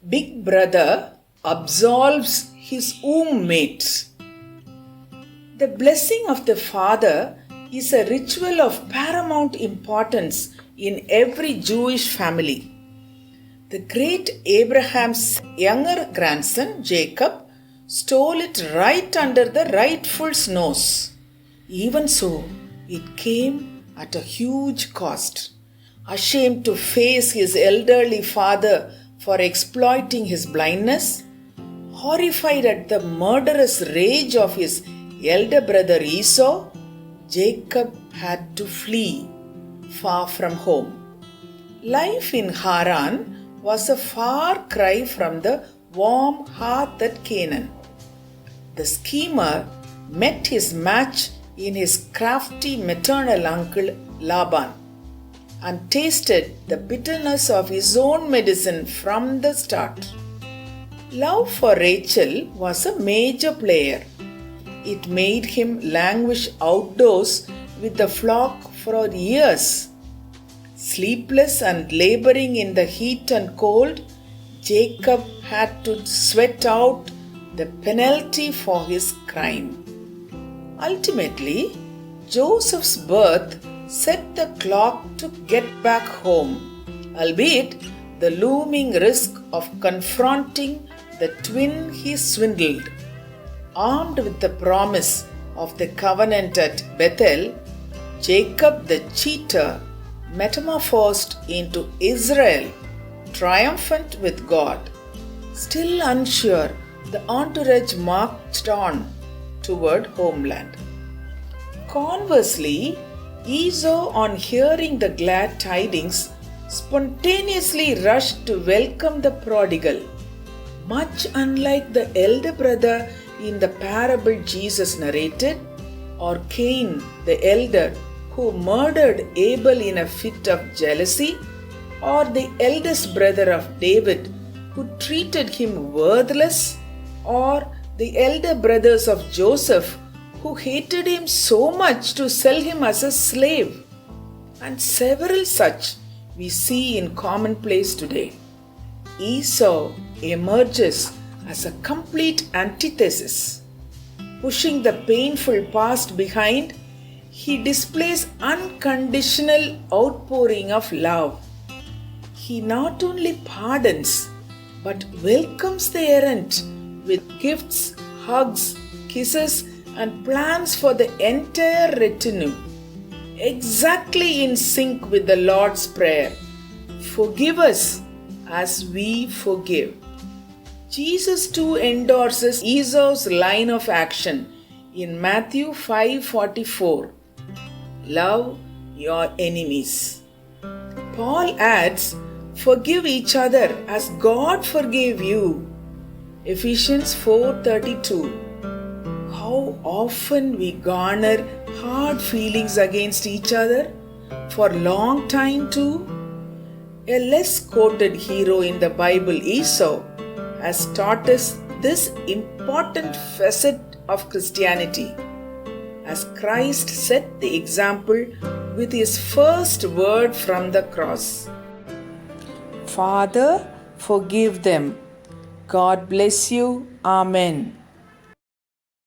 Big brother absolves his wombmate. The blessing of the father is a ritual of paramount importance in every Jewish family. The great Abraham's younger grandson Jacob stole it right under the rightful's nose. Even so, it came at a huge cost. Ashamed to face his elderly father for exploiting his blindness, horrified at the murderous rage of his elder brother Esau, Jacob had to flee far from home. Life in Haran was a far cry from the warm hearth at Canaan. The schemer met his match in his crafty maternal uncle Laban and tasted the bitterness of his own medicine from the start. Love for Rachel was a major player. It made him languish outdoors with the flock for years. Sleepless and laboring in the heat and cold, Jacob had to sweat out the penalty for his crime. Ultimately, Joseph's birth set the clock to get back home, albeit the looming risk of confronting the twin he swindled. Armed with the promise of the covenant at Bethel, Jacob the cheater metamorphosed into Israel, triumphant with God. Still unsure, the entourage marched on toward homeland. Conversely, Esau, on hearing the glad tidings, spontaneously rushed to welcome the prodigal. Much unlike the elder brother in the parable Jesus narrated, or Cain the elder who murdered Abel in a fit of jealousy, or the eldest brother of David who treated him worthless, or the elder brothers of Joseph who hated him so much to sell him as a slave, and several such we see in commonplace today. Esau emerges as a complete antithesis. Pushing the painful past behind, he displays unconditional outpouring of love. He not only pardons but welcomes the errant with gifts, hugs, kisses, and plans for the entire retinue, exactly in sync with the Lord's Prayer, "Forgive us as we forgive." Jesus too endorses Esau's line of action in Matthew 5:44, "Love your enemies." Paul adds, "Forgive each other as God forgave you." Ephesians 4:32. How often we garner hard feelings against each other for a long time too. A less quoted hero in the Bible, Esau, has taught us this important facet of Christianity, as Christ set the example with his first word from the cross. "Father, forgive them. God bless you. Amen."